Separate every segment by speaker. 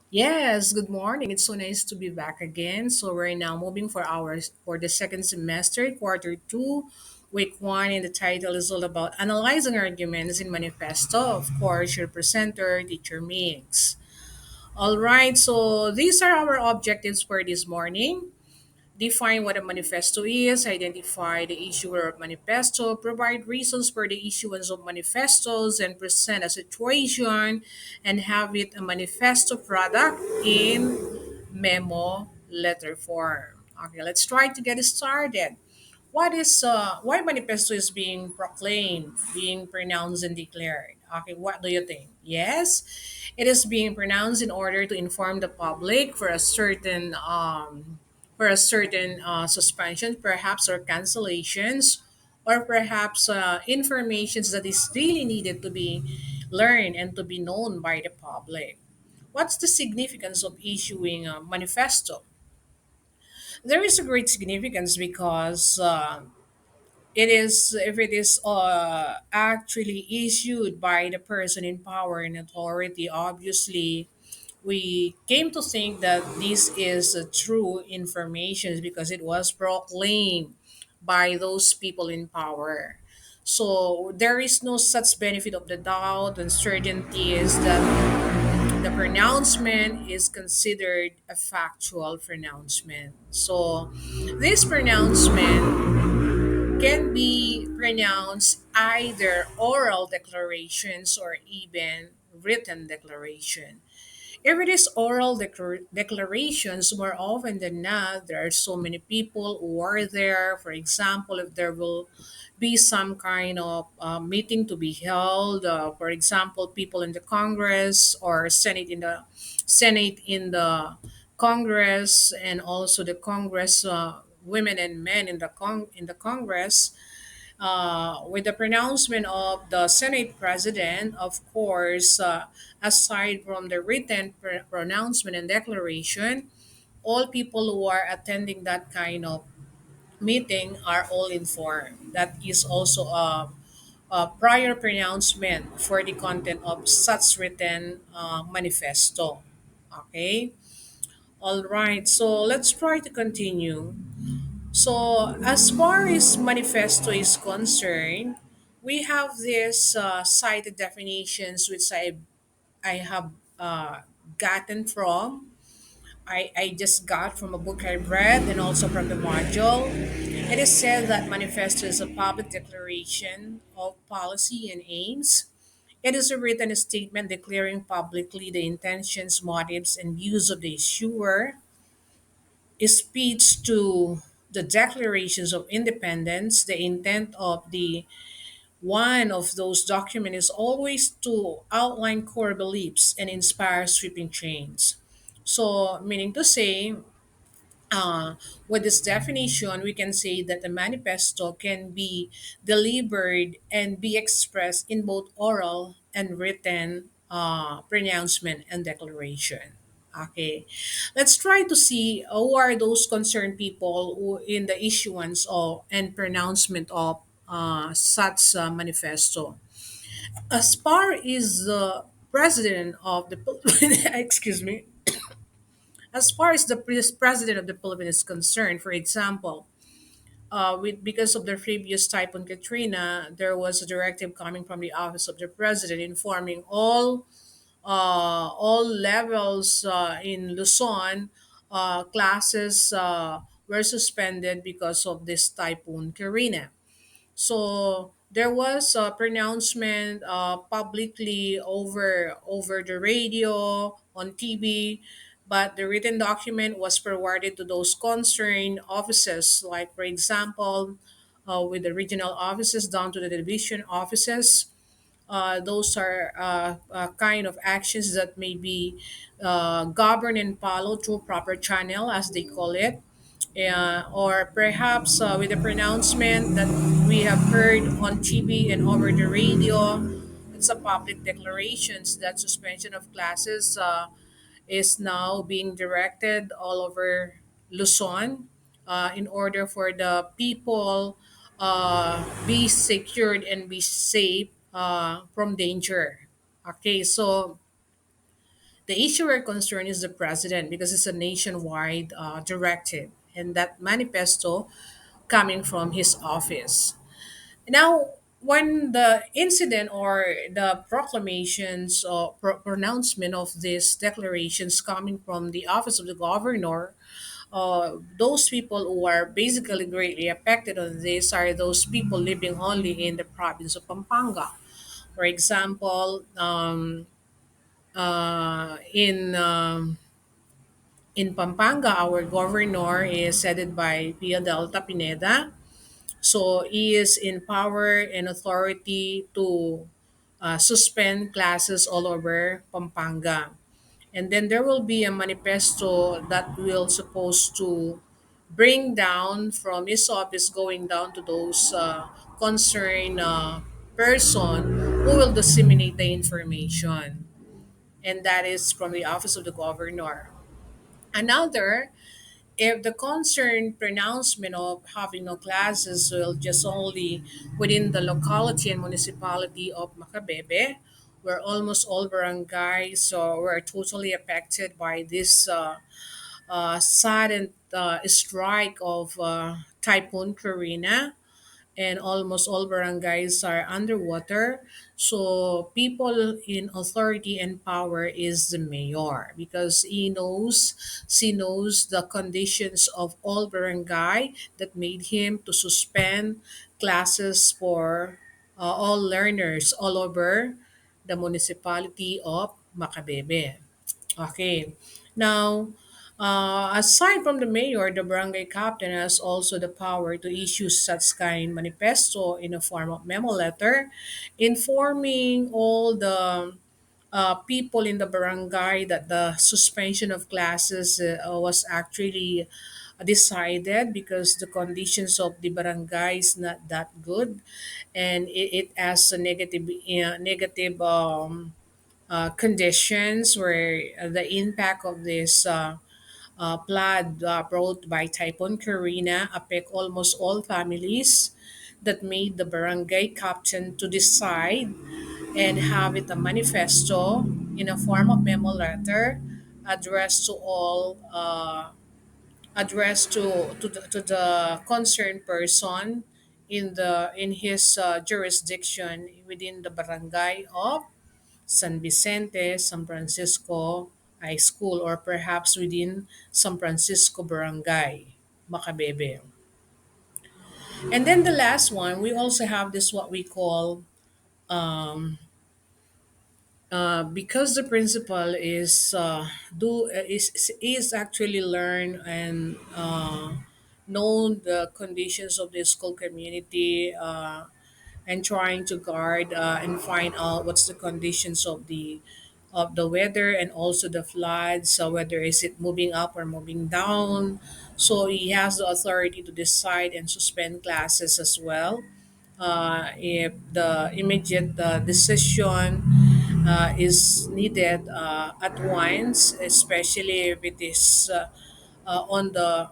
Speaker 1: Yes, good morning. It's so nice to be back again. So we're now moving for hours for the second semester, quarter two, week one, and the title is all about analyzing arguments in manifesto. Of course, your presenter, teacher Mix. All right, so these are our objectives for this morning. Define what a manifesto is, identify the issuer of manifesto, provide reasons for the issuance of manifestos, and present a situation and have it a manifesto product in memo letter form. Okay, let's try to get started. Why manifesto is being proclaimed, being pronounced and declared? Okay, what do you think? Yes, it is being pronounced in order to inform the public for a certain suspension, perhaps or cancellations, or perhaps informations that is really needed to be learned and to be known by the public. What's the significance of issuing a manifesto? There is a great significance because it is if it is actually issued by the person in power and authority. Obviously, we came to think that this is true information because it was proclaimed by those people in power. So there is no such benefit of the doubt and certainty is that the pronouncement is considered a factual pronouncement. So this pronouncement can be pronounced either oral declarations or even written declaration. If it is oral declarations, more often than not, there are so many people who are there. For example, if there will be some kind of meeting to be held, for example, people in the Congress or Senate in the Congress, and also the Congress women and men in the Congress, with the pronouncement of the Senate President, of course, aside from the written pronouncement and declaration, all people who are attending that kind of meeting are all informed. That is also a prior pronouncement for the content of such written manifesto. Okay. All right. So let's try to continue. So, as far as manifesto is concerned, we have this cited definitions which I have gotten from. I just got from a book I read and also from the module. It is said that manifesto is a public declaration of policy and aims. It is a written statement declaring publicly the intentions, motives, and views of the issuer. Speech to the declarations of independence. The intent of the one of those documents is always to outline core beliefs and inspire sweeping change. So, meaning to say, uh, with this definition, we can say that the manifesto can be delivered and be expressed in both oral and written pronouncement and declaration. Okay, let's try to see who are those concerned people who in the issuance of and pronouncement of such manifesto. As far as the president of the excuse me, as far as the president of the Philippines is concerned, for example, because of the previous Typhoon Katrina, there was a directive coming from the office of the president informing all levels in Luzon, classes were suspended because of this Typhoon Karina. So there was a pronouncement publicly over the radio, on TV, but the written document was forwarded to those concerned offices, like for example, with the regional offices down to the division offices. Those are kind of actions that may be governed and followed through proper channel, as they call it, or perhaps with the pronouncement that we have heard on TV and over the radio. It's a public declarations that suspension of classes is now being directed all over Luzon in order for the people be secured and be safe from danger. Okay, so The issuer concern is the president because it's a nationwide directive, and that manifesto coming from his office. Now, when the incident or the proclamations or pronouncement of these declarations coming from the office of the governor, those people who are basically greatly affected on this are those people living only in the province of Pampanga. For example, in Pampanga, our governor is headed by Pia Delta Pineda. So he is in power and authority to suspend classes all over Pampanga. And then there will be a manifesto that will supposed to bring down from his office going down to those concerned person who will disseminate the information. And that is from the office of the governor. Another, if the concerned pronouncement of having no classes will just only within the locality and municipality of Macabebe, where almost all barangays were totally affected by this sudden strike of Typhoon Karina, and almost all barangays are underwater. So people in authority and power is the mayor because she knows the conditions of all barangay that made him to suspend classes for all learners all over the municipality of Macabebe. Okay. Now, aside from the mayor, the barangay captain has also the power to issue such kind manifesto in a form of memo letter, informing all the people in the barangay that the suspension of classes was actually decided because the conditions of the barangay is not that good, and it has a negative conditions where the impact of this flood brought by Typhoon Karina affect almost all families that made the barangay captain to decide and have it a manifesto in a form of memo letter addressed to all addressed to the concerned person in his jurisdiction within the barangay of San Vicente, San Francisco High School, or perhaps within San Francisco Barangay, Macabebe. And then the last one, we also have this what we call because the principal is actually learn and know the conditions of the school community and trying to guard and find out what's the conditions of the weather and also the floods, so whether is it moving up or moving down. So he has the authority to decide and suspend classes as well if the immediate decision is needed at once, especially if it is on the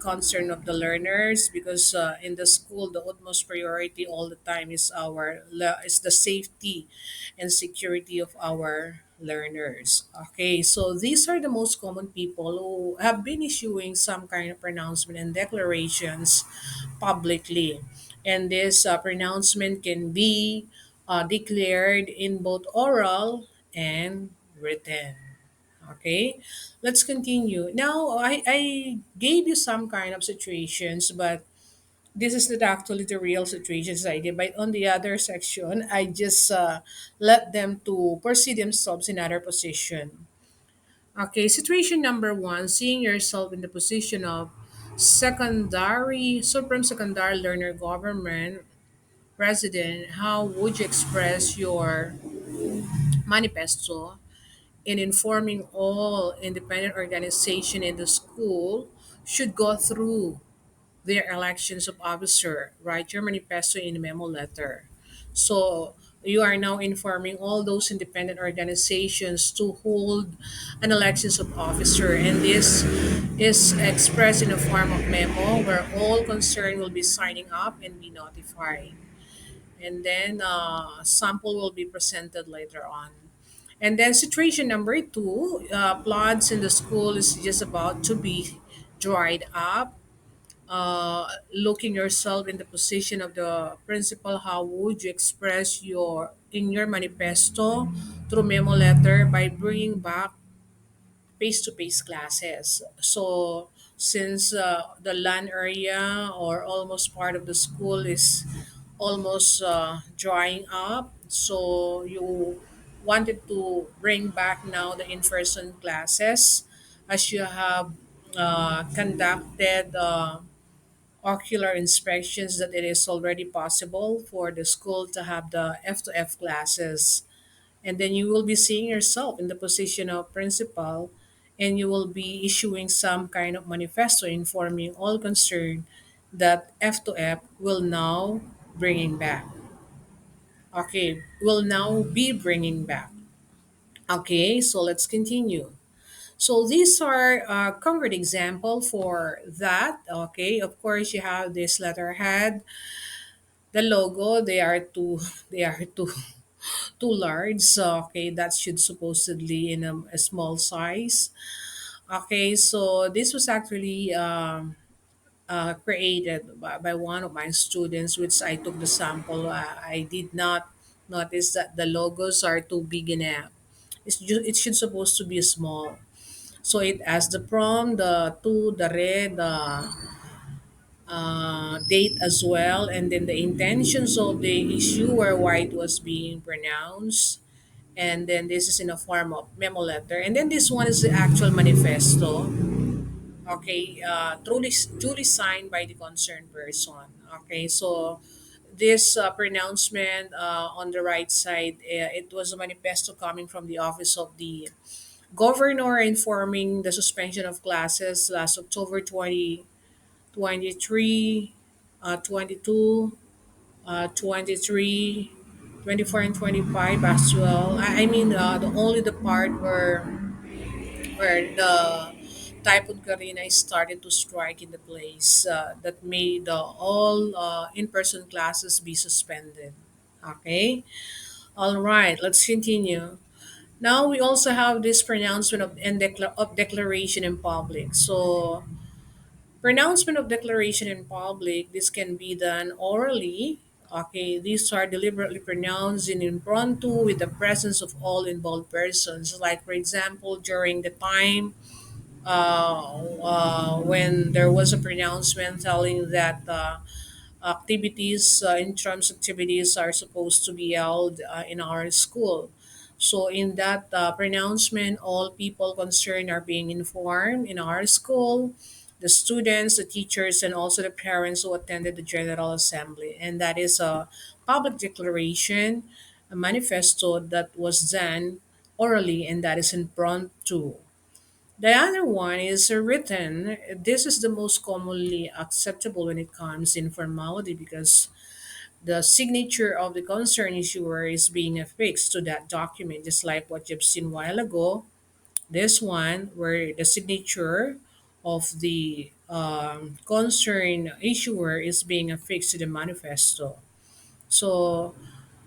Speaker 1: concern of the learners, because in the school the utmost priority all the time is is the safety and security of our learners. Okay, so these are the most common people who have been issuing some kind of pronouncement and declarations publicly, and this pronouncement can be declared in both oral and written. Okay, let's continue. Now, I gave you some kind of situations, but this is not actually the real situations I did. But on the other section, I just let them to perceive themselves in other position. Okay, situation number one, seeing yourself in the position of supreme secondary learner government president, how would you express your manifesto in informing all independent organization in the school should go through their elections of officer? Write your manifesto in a memo letter. So you are now informing all those independent organizations to hold an elections of officer, and this is expressed in a form of memo where all concerned will be signing up and be notified, and then sample will be presented later on. And then situation number two, plots in the school is just about to be dried up. Looking yourself in the position of the principal, how would you express your in your manifesto through memo letter by bringing back face-to-face classes? So since the land area or almost part of the school is almost drying up, so you wanted to bring back now the in-person classes as you have conducted ocular inspections that it is already possible for the school to have the F to F classes. And then you will be seeing yourself in the position of principal, and you will be issuing some kind of manifesto informing all concerned that F to F will now bringing back. Okay, will now be bringing back. Okay, so let's continue. So these are a concrete example for that. Okay, of course you have this letterhead, the logo. They are too, they are too too large. So okay, that should supposedly in a small size. Okay, so this was actually created by one of my students, which I took the sample. I did not notice that the logos are too big enough. It should supposed to be small. So it has the prom, the to, the re, the date as well, and then the intentions of the issuer, why it was being pronounced. And then this is in a form of memo letter. And then this one is the actual manifesto. Okay, duly signed by the concerned person. Okay, so this pronouncement on the right side, it was a manifesto coming from the office of the governor informing the suspension of classes last October 2023, 22, 23, 24, and 25 as well. I mean, the only the part where the Typhoon Karina started to strike in the place that made all in-person classes be suspended. Okay, all right, let's continue. Now we also have this pronouncement of declaration in public. So pronouncement of declaration in public, this can be done orally. Okay, these are deliberately pronounced in impromptu with the presence of all involved persons. Like for example, during the time when there was a pronouncement telling that activities, in-terms activities are supposed to be held in our school. So in that pronouncement, all people concerned are being informed in our school, the students, the teachers, and also the parents who attended the General Assembly. And that is a public declaration, a manifesto that was done orally, and that is impromptu. The other one is written. This is the most commonly acceptable when it comes in formality because the signature of the concerned issuer is being affixed to that document, just like what you've seen a while ago. This one, where the signature of the concerned issuer is being affixed to the manifesto. So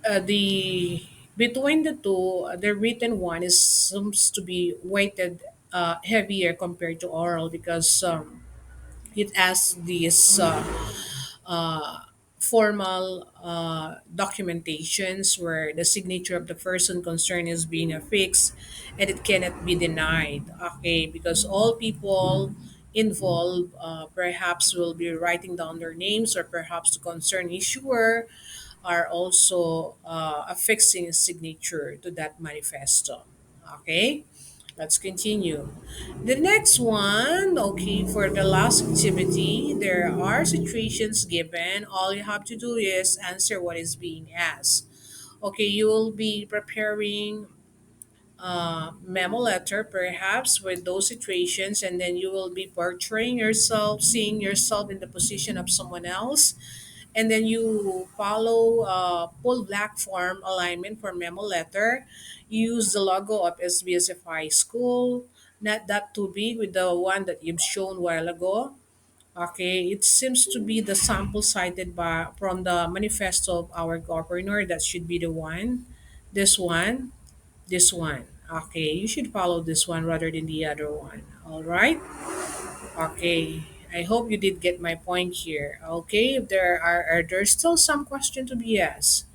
Speaker 1: the between the two, the written one is seems to be weighted heavier compared to oral because it has these formal documentations where the signature of the person concerned is being affixed and it cannot be denied. Okay, because all people involved perhaps will be writing down their names, or perhaps the concerned issuer are also affixing a signature to that manifesto. Okay, let's continue. The next one, okay, for the last activity, there are situations given. All you have to do is answer what is being asked. Okay, you will be preparing memo letter perhaps with those situations, and then you will be portraying yourself, seeing yourself in the position of someone else, and then you follow full black form alignment for memo letter. Use the logo of SBSFI school, not that too big with the one that you've shown a while ago. Okay, it seems to be the sample cited by from the manifesto of our governor. That should be the one. This one. This one. Okay, you should follow this one rather than the other one. All right. Okay. I hope you did get my point here. Okay, if are there still some question to be asked?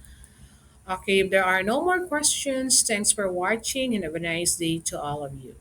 Speaker 1: Okay, if there are no more questions, thanks for watching and have a nice day to all of you.